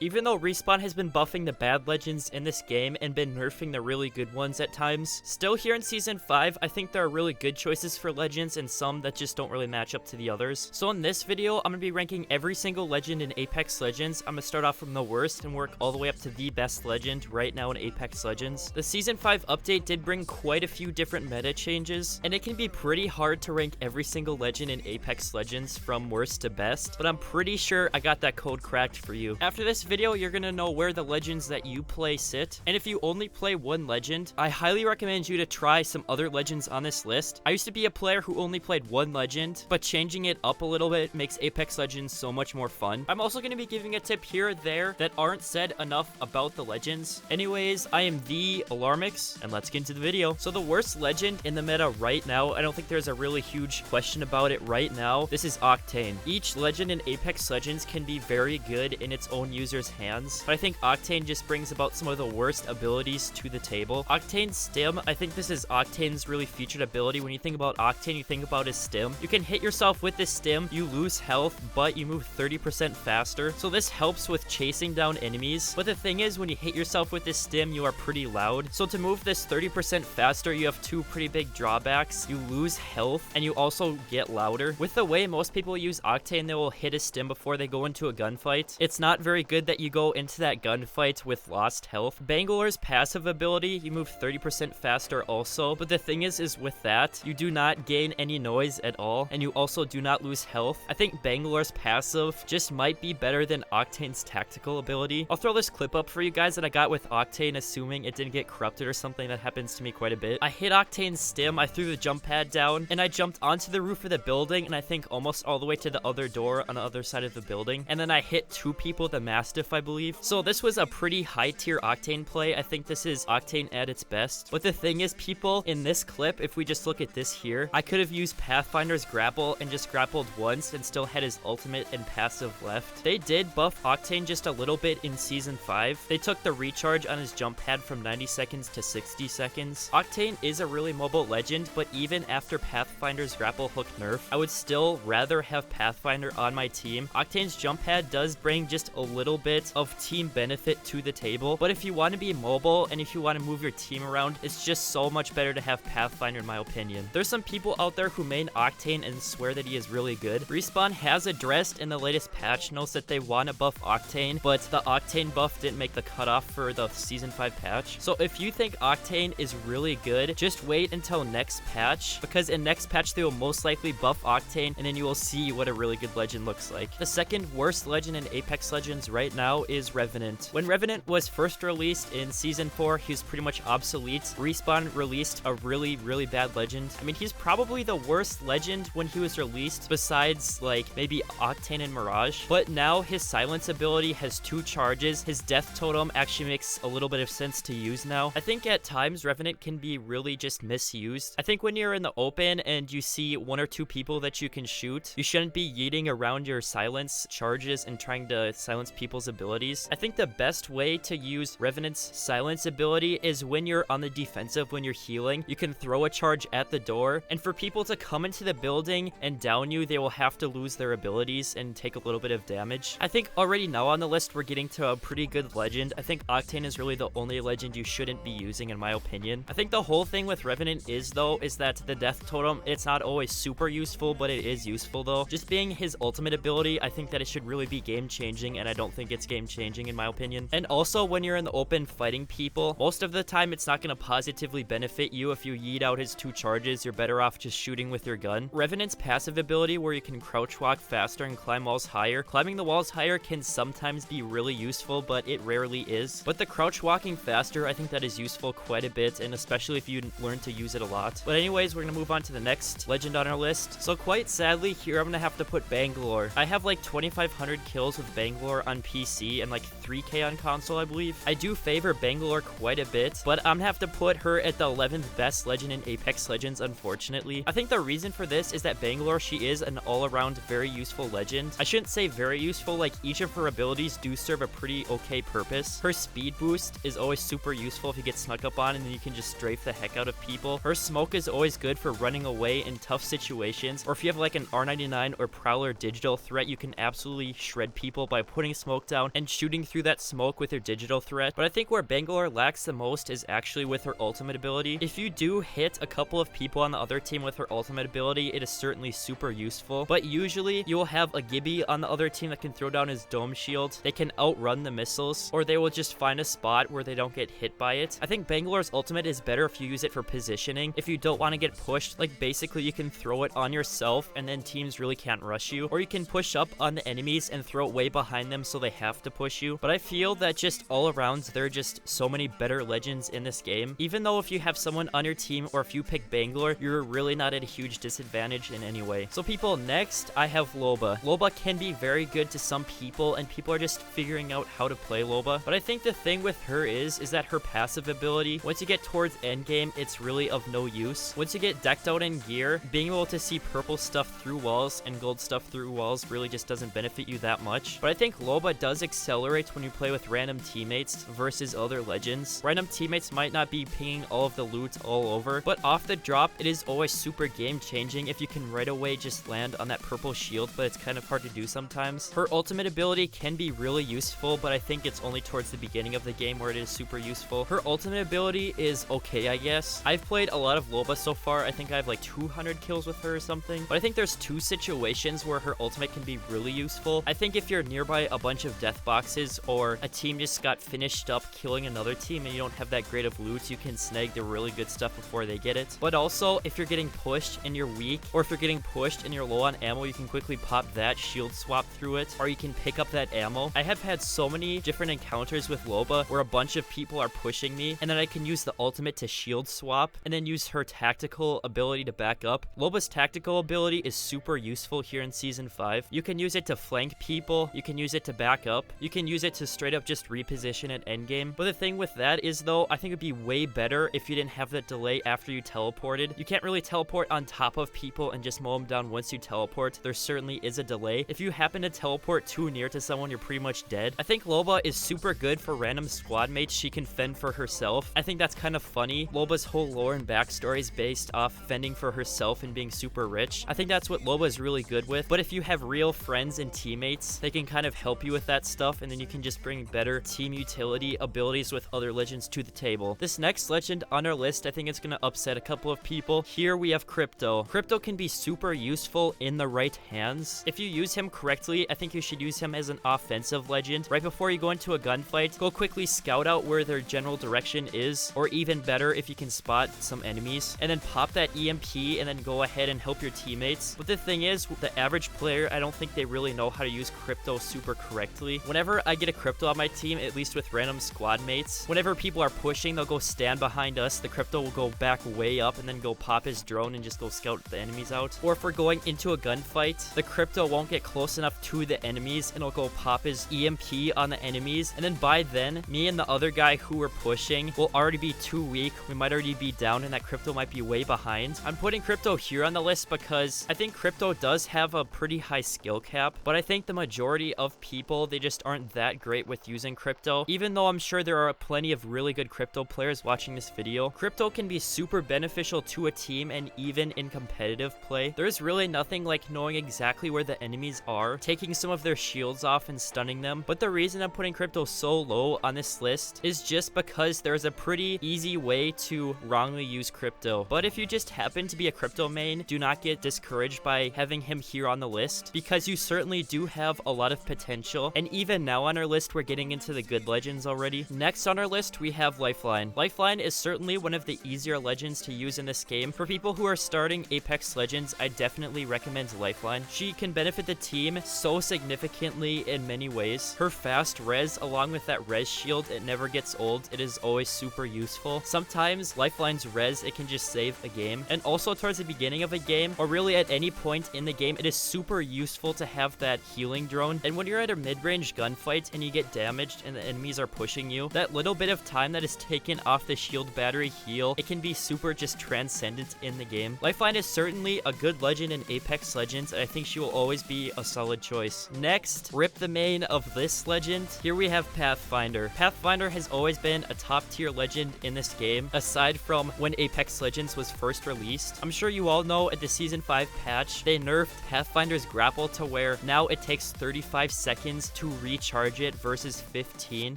Even though Respawn has been buffing the bad legends in this game and been nerfing the really good ones at times, still here in Season 5, I think there are really good choices for legends and some that just don't really match up to the others. So in this video, I'm going to be ranking every single legend in Apex Legends. I'm going to start off from the worst and work all the way up to the best legend right now in Apex Legends. The Season 5 update did bring quite a few different meta changes, and it can be pretty hard to rank every single legend in Apex Legends from worst to best, but I'm pretty sure I got that code cracked for you. After this video, you're going to know where the legends that you play sit, and if you only play one legend, I highly recommend you to try some other legends on this list. I used to be a player who only played one legend, but changing it up a little bit makes Apex Legends so much more fun. I'm also going to be giving a tip here or there that aren't said enough about the legends. Anyways, I am the Alarmix, and let's get into the video. So the worst legend in the meta right now, I don't think there's a really huge question about it right now. This is Octane. Each legend in Apex Legends can be very good in its own user's hands, but I think Octane just brings about some of the worst abilities to the table. Octane's stim, I think this is Octane's really featured ability. When you think about Octane, you think about his stim. You can hit yourself with this stim, you lose health, but you move 30% faster. So this helps with chasing down enemies. But the thing is, when you hit yourself with this stim, you are pretty loud. So to move this 30% faster, you have two pretty big drawbacks. You lose health, and you also get louder. With the way most people use Octane, they will hit a stim before they go into a gunfight. It's not very good that you go into that gunfight with lost health. Bangalore's passive ability, you move 30% faster also, but the thing is with that, you do not gain any noise at all, and you also do not lose health. I think Bangalore's passive just might be better than Octane's tactical ability. I'll throw this clip up for you guys that I got with Octane, assuming it didn't get corrupted or something. That happens to me quite a bit. I hit Octane's stim, I threw the jump pad down, and I jumped onto the roof of the building, and I think almost all the way to the other door on the other side of the building, and then I hit two people, the Mastiff, I believe. So this was a pretty high tier Octane play. I think this is Octane at its best. But the thing is, people, in this clip, if we just look at this here, I could have used Pathfinder's grapple and just grappled once and still had his ultimate and passive left. They did buff Octane just a little bit in Season 5. They took the recharge on his jump pad from 90 seconds to 60 seconds. Octane is a really mobile legend, but even after Pathfinder's grapple hook nerf, I would still rather have Pathfinder on my team. Octane's jump pad does bring just a little bit of team benefit to the table, but if you want to be mobile and if you want to move your team around, it's just so much better to have Pathfinder in my opinion. There's some people out there who main Octane and swear that he is really good. Respawn has addressed in the latest patch notes that they want to buff Octane, but the Octane buff didn't make the cutoff for the Season 5 patch. So if you think Octane is really good, just wait until next patch, because in next patch they will most likely buff Octane, and then you will see what a really good legend looks like. The second worst legend in Apex Legends right now is Revenant. When Revenant was first released in Season 4, he was pretty much obsolete. Respawn released a really bad legend. I mean, he's probably the worst legend when he was released, besides like maybe Octane and Mirage. But now his silence ability has two charges. His death totem actually makes a little bit of sense to use now. I think at times Revenant can be really just misused. I think when you're in the open and you see one or two people that you can shoot, you shouldn't be yeeting around your silence charges and trying to silence people's abilities. I think the best way to use Revenant's silence ability is when you're on the defensive, when you're healing. You can throw a charge at the door, and for people to come into the building and down you, they will have to lose their abilities and take a little bit of damage. I think already now on the list, we're getting to a pretty good legend. I think Octane is really the only legend you shouldn't be using in my opinion. I think the whole thing with Revenant is that the death totem, it's not always super useful, but it is useful though. Just being his ultimate ability, I think that it should really be game changing, and I don't think it's game changing in my opinion. And also when you're in the open fighting people, most of the time it's not going to positively benefit you. If you yeet out his two charges, you're better off just shooting with your gun. Revenant's passive ability, where you can crouch walk faster and climb walls higher. Climbing the walls higher can sometimes be really useful, but it rarely is. But the crouch walking faster, I think that is useful quite a bit, and especially if you learn to use it a lot. But anyways, we're going to move on to the next legend on our list. So quite sadly, here I'm going to have to put Bangalore. I have like 2,500 kills with Bangalore on PC and like 3k on console, I believe. I do favor Bangalore quite a bit, but I'm gonna have to put her at the 11th best legend in Apex Legends, unfortunately. I think the reason for this is that Bangalore, she is an all-around very useful legend. I shouldn't say very useful, like each of her abilities do serve a pretty okay purpose. Her speed boost is always super useful if you get snuck up on, and then you can just strafe the heck out of people. Her smoke is always good for running away in tough situations, or if you have like an R99 or Prowler digital threat, you can absolutely shred people by putting smoke down and shooting through that smoke with her digital threat. But I think where Bangalore lacks the most is actually with her ultimate ability. If you do hit a couple of people on the other team with her ultimate ability, it is certainly super useful. But usually you will have a Gibby on the other team that can throw down his dome shield. They can outrun the missiles, or they will just find a spot where they don't get hit by it. I think Bangalore's ultimate is better if you use it for positioning. If you don't want to get pushed, like basically you can throw it on yourself and then teams really can't rush you, or you can push up on the enemies and throw it way behind them so they have to push you. But I feel that just all around there are just so many better legends in this game. Even though if you have someone on your team or if you pick Bangalore, you're really not at a huge disadvantage in any way. So people, next I have Loba. Loba can be very good to some people and people are just figuring out how to play Loba. But I think the thing with her is that her passive ability, once you get towards endgame, it's really of no use. Once you get decked out in gear, being able to see purple stuff through walls and gold stuff through walls really just doesn't benefit you that much. But I think Loba does accelerate when you play with random teammates versus other legends. Random teammates might not be pinging all of the loot all over, but off the drop, it is always super game changing if you can right away just land on that purple shield, but it's kind of hard to do sometimes. Her ultimate ability can be really useful, but I think it's only towards the beginning of the game where it is super useful. Her ultimate ability is okay, I guess. I've played a lot of Loba so far. I think I have like 200 kills with her or something, but I think there's two situations where her ultimate can be really useful. I think if you're nearby a bunch of death boxes or a team just got finished up killing another team and you don't have that great of loot, you can snag the really good stuff before they get it. But also, if you're getting pushed and you're weak, or if you're getting pushed and you're low on ammo, you can quickly pop that, shield swap through it, or you can pick up that ammo. I have had so many different encounters with Loba where a bunch of people are pushing me, and then I can use the ultimate to shield swap, and then use her tactical ability to back up. Loba's tactical ability is super useful here in Season 5. You can use it to flank people, you can use it to back up, you can use it to straight up just reposition at endgame. But the thing with that is though, I think it'd be way better if you didn't have that delay after you teleported. You can't really teleport on top of people and just mow them down once you teleport. There certainly is a delay. If you happen to teleport too near to someone, you're pretty much dead. I think Loba is super good for random squad mates. She can fend for herself. I think that's kind of funny. Loba's whole lore and backstory is based off fending for herself and being super rich. I think that's what Loba is really good with. But if you have real friends and teammates, they can kind of help you with that stuff, and then you can just bring better team utility abilities with other legends to the table. This next legend on our list, I think it's going to upset a couple of people. Here we have Crypto. Crypto can be super useful in the right hands. If you use him correctly, I think you should use him as an offensive legend. Right before you go into a gunfight, go quickly scout out where their general direction is, or even better, if you can spot some enemies, and then pop that EMP and then go ahead and help your teammates. But the thing is, the average player, I don't think they really know how to use Crypto super correctly. Whenever I get a Crypto on my team, at least with random squad mates, whenever people are pushing, they'll go stand behind us. The Crypto will go back way up and then go pop his drone and just go scout the enemies out. Or if we're going into a gunfight, the Crypto won't get close enough to the enemies and it'll go pop his EMP on the enemies. And then by then, me and the other guy who were pushing will already be too weak. We might already be down and that Crypto might be way behind. I'm putting Crypto here on the list because I think Crypto does have a pretty high skill cap, but I think the majority of people, they just aren't that great with using Crypto. Even though I'm sure there are plenty of really good Crypto players watching this video, Crypto can be super beneficial to a team and even in competitive play. There's really nothing like knowing exactly where the enemies are, taking some of their shields off and stunning them. But the reason I'm putting Crypto so low on this list is just because there's a pretty easy way to wrongly use Crypto. But if you just happen to be a Crypto main, do not get discouraged by having him here on the list, because you certainly do have a lot of potential. And even now on our list, we're getting into the good legends already. Next on our list, we have Lifeline. Lifeline is certainly one of the easier legends to use in this game. For people who are starting Apex Legends, I definitely recommend Lifeline. She can benefit the team so significantly in many ways. Her fast res, along with that res shield, it never gets old. It is always super useful. Sometimes Lifeline's res, it can just save a game. And also towards the beginning of a game, or really at any point in the game, it is super useful to have that healing drone. And when you're at a mid-range gunfight and you get damaged and the enemies are pushing you, that little bit of time that is taken off the shield battery heal, it can be super just transcendent in the game. Lifeline is certainly a good legend in Apex Legends, and I think she will always be a solid choice. Next, rip the main of this legend. Here we have Pathfinder. Pathfinder has always been a top tier legend in this game, aside from when Apex Legends was first released. I'm sure you all know at the Season 5 patch, they nerfed Pathfinder's grapple to where now it takes 35 seconds to recharge it versus 15.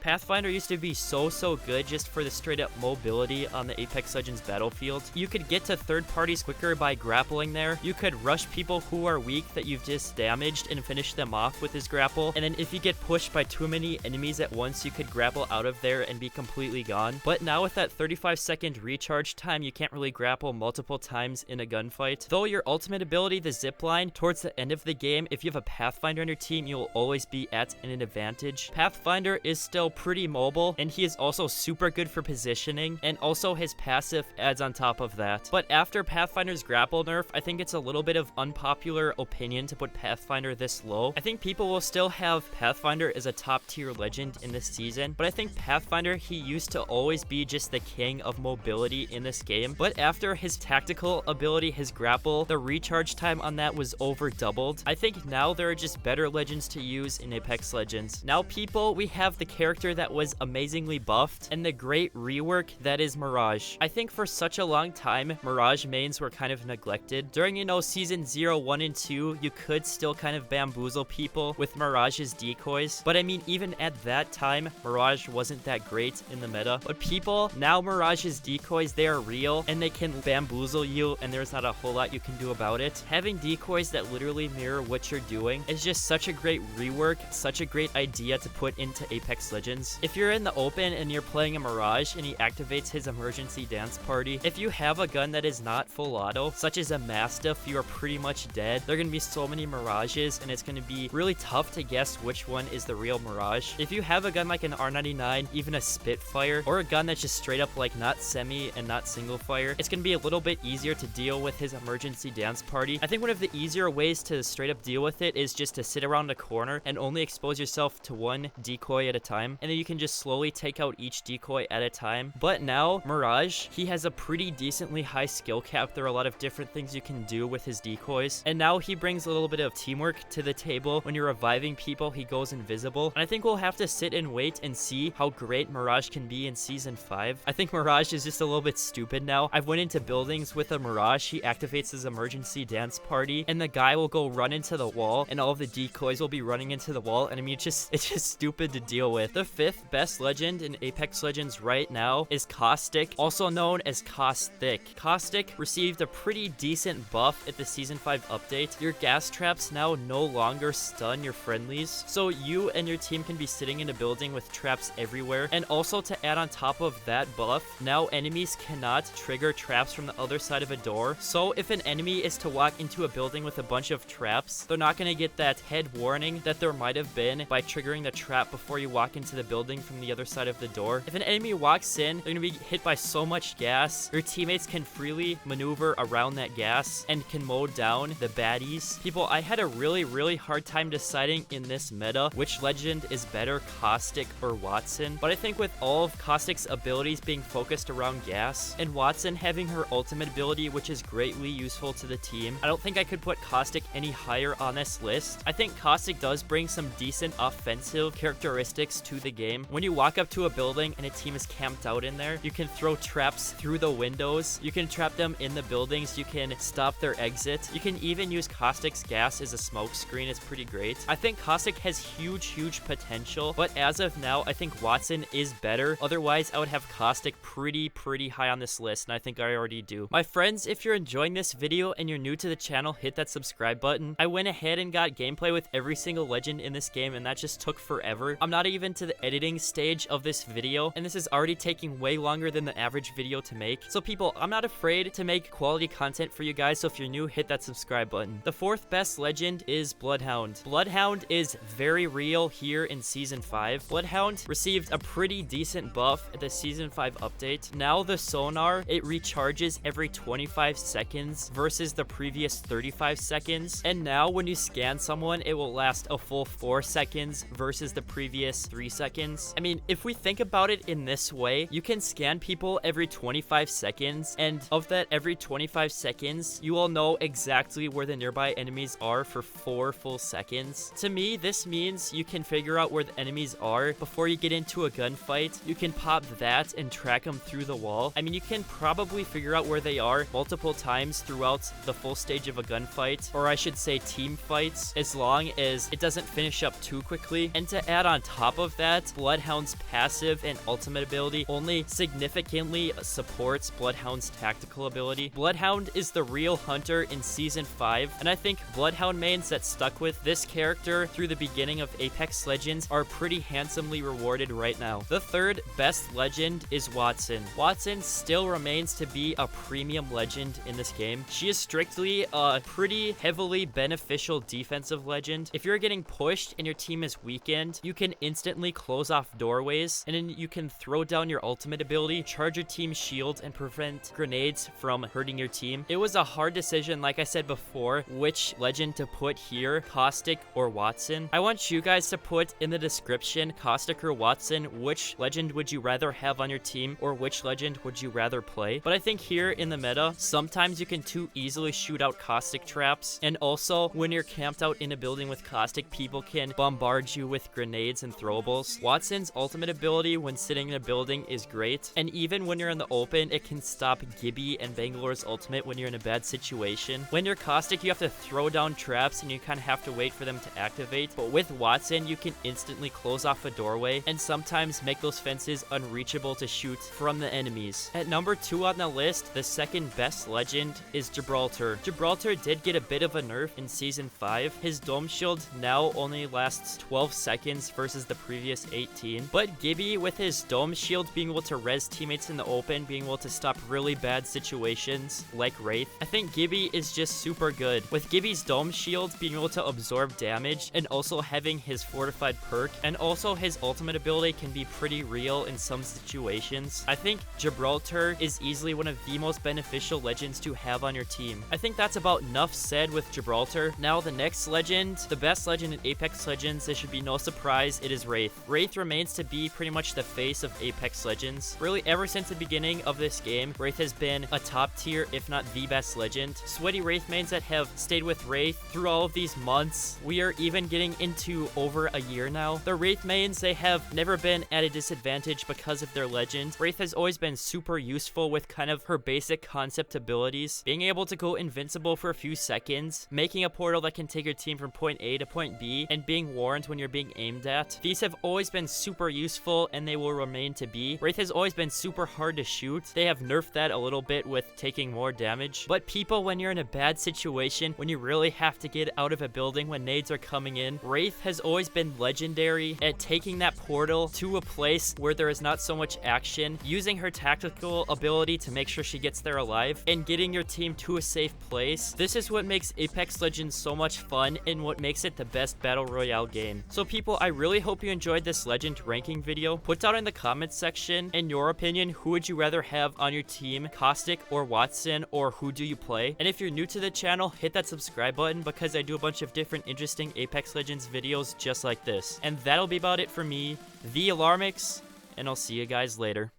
Pathfinder used to be so good just for the straight up mobility on the Apex Legends battlefield. You could get to third parties quicker by grappling there. You could rush people who are weak that you've just damaged and finish them off with his grapple. And then if you get pushed by too many enemies at once, you could grapple out of there and be completely gone. But now with that 35-second recharge time, you can't really grapple multiple times in a gunfight. Though your ultimate ability, the zipline, towards the end of the game, if you have a Pathfinder on your team, you'll always be at an advantage. Pathfinder is still pretty mobile, and he is also super good for positioning, and also his passive adds on top of that. But after Pathfinder's grapple nerf, I think it's a little bit of unpopular opinion to put Pathfinder this low. I think people will still have Pathfinder as a top tier legend in this season, but I think Pathfinder, he used to always be just the king of mobility in this game. But after his tactical ability, his grapple, the recharge time on that was over doubled. I think now there are just better legends to use in Apex Legends. Now people, we have the character that was amazingly buffed and the great rework that is Mirage. I think for such a long time, Mirage mains were kind of neglected. During, you know, season 0, 1, and 2, you could still kind of bamboozle people with Mirage's decoys. But I mean, even at that time, Mirage wasn't that great in the meta. But people, now Mirage's decoys, they are real and they can bamboozle you and there's not a whole lot you can do about it. Having decoys that literally mirror what you're doing is just such a great rework, such a great idea to put into Apex Legends. If you're in the open and you're playing a Mirage and he activates his emergency dance party, if you have a gun that is not full auto, such as a Mastiff, you are pretty much dead. There are going to be so many Mirages and it's going to be really tough to guess which one is the real Mirage. If you have a gun like an R99, even a Spitfire, or a gun that's just straight up like not semi and not single fire, it's going to be a little bit easier to deal with his emergency dance party. I think one of the easier ways to straight up deal with it is just to sit around a corner and only expose yourself to one decoy at a time, and then you can just slowly take out each decoy at a time. But now Mirage, he has a pretty decently high skill cap. There are a lot of different things you can do with his decoys, and now he brings a little bit of teamwork to the table. When you're reviving people, he goes invisible, and I think we'll have to sit and wait and see how great Mirage can be in season 5. I think Mirage is just a little bit stupid now. I've went into buildings with a Mirage. He activates his emergency dance party and the guy will go run into the wall and all of the decoys will be running into the wall, and I mean, it's just stupid to deal with. The 5th best legend in Apex Legends right now is Caustic, also known as Caustic. Caustic received a pretty decent buff at the season 5 update. Your gas traps now no longer stun your friendlies, so you and your team can be sitting in a building with traps everywhere. And also, to add on top of that buff, now enemies cannot trigger traps from the other side of a door. So if an enemy is to walk into a building with a bunch of traps, they're not going to get that head warning that there might have been by triggering the trap before you walk into the building from the other side of the door. If an enemy walks in, they're going to be hit by so much gas. Your teammates can freely maneuver around that gas and can mow down the baddies. People, I had a really hard time deciding in this meta which legend is better, Caustic or Wattson. But I think with all of Caustic's abilities being focused around gas and Wattson having her ultimate ability, which is greatly useful to the team, I don't think I could put Caustic any higher on this list. I think Caustic does bring some decent offensive characteristics to the game. When you walk up to a building and a team is camped out in there, you can throw traps through the windows. You can trap them in the buildings. You can stop their exit. You can even use Caustic's gas as a smoke screen. It's pretty great. I think Caustic has huge potential, but as of now, I think Wattson is better. Otherwise, I would have Caustic pretty high on this list, and I think I already do. My friends, if you're enjoying this video and you're new to the channel, hit that subscribe button. I went ahead and got gameplay with every single legend in this game, and that just took forever. I'm not even to the editing stage of this video, and this is already taking way longer than the average video to make. So people, I'm not afraid to make quality content for you guys, so if you're new, hit that subscribe button. The 4th best legend is Bloodhound. Bloodhound is very real here in season 5. Bloodhound received a pretty decent buff at the season 5 update. Now the sonar, it recharges every 25 seconds versus the previous 35 seconds. And now when you scan someone, it will last a full 4 seconds versus the previous 3 seconds. I mean, if we think about it in this way, you can scan people every 25 seconds, and of that every 25 seconds, you will know exactly where the nearby enemies are for 4 full seconds. To me, this means you can figure out where the enemies are before you get into a gunfight. You can pop that and track them through the wall. I mean, you can probably figure out where they are multiple times throughout the full stage of a gunfight, or I should say team fights, as long as it doesn't finish up up too quickly. And to add on top of that, Bloodhound's passive and ultimate ability only significantly supports Bloodhound's tactical ability. Bloodhound is the real hunter in Season 5, and I think Bloodhound mains that stuck with this character through the beginning of Apex Legends are pretty handsomely rewarded right now. The third best legend is Wattson. Wattson still remains to be a premium legend in this game. She is strictly a pretty heavily beneficial defensive legend. If you're getting pushed and your team is weakened, you can instantly close off doorways, and then you can throw down your ultimate ability, charge your team's shield, and prevent grenades from hurting your team. It was a hard decision, like I said before, which legend to put here, Caustic or Wattson. I want you guys to put in the description, Caustic or Wattson, which legend would you rather have on your team, or which legend would you rather play? But I think here in the meta, sometimes you can too easily shoot out Caustic traps, and also when you're camped out in a building with Caustic, people can bombard you with grenades and throwables. Wattson's ultimate ability when sitting in a building is great, and even when you're in the open, it can stop Gibby and Bangalore's ultimate when you're in a bad situation. When you're Caustic, you have to throw down traps and you kind of have to wait for them to activate, but with Wattson, you can instantly close off a doorway and sometimes make those fences unreachable to shoot from the enemies. At number 2 on the list, the second best legend is Gibraltar. Gibraltar did get a bit of a nerf in Season 5. His dome shield now only lasts 12 seconds versus the previous 18, but Gibby, with his dome shield being able to res teammates in the open, being able to stop really bad situations like Wraith, I think Gibby is just super good. With Gibby's dome shield being able to absorb damage and also having his fortified perk, and also his ultimate ability can be pretty real in some situations, I think Gibraltar is easily one of the most beneficial legends to have on your team. I think that's about enough said with Gibraltar. Now the next legend, the best legend in Apex Legends, there should be no surprise, it is Wraith. Wraith remains to be pretty much the face of Apex Legends. Really, ever since the beginning of this game, Wraith has been a top tier, if not the best legend. Sweaty Wraith mains that have stayed with Wraith through all of these months, we are even getting into over a year now. The Wraith mains, they have never been at a disadvantage because of their legend. Wraith has always been super useful with kind of her basic concept abilities. Being able to go invincible for a few seconds, making a portal that can take your team from point A to point B, and being warned when you're being aimed at. These have always been super useful, and they will remain to be. Wraith has always been super hard to shoot. They have nerfed that a little bit with taking more damage. But people, when you're in a bad situation, when you really have to get out of a building when nades are coming in, Wraith has always been legendary at taking that portal to a place where there is not so much action, using her tactical ability to make sure she gets there alive, and getting your team to a safe place. This is what makes Apex Legends so much fun and what makes it the best battle royale game. So people, I really hope you enjoyed this legend ranking video. Put down in the comments section, in your opinion, who would you rather have on your team, Caustic or Wattson, or who do you play? And if you're new to the channel, hit that subscribe button because I do a bunch of different interesting Apex Legends videos just like this. And that'll be about it for me, the Alarmix, and I'll see you guys later.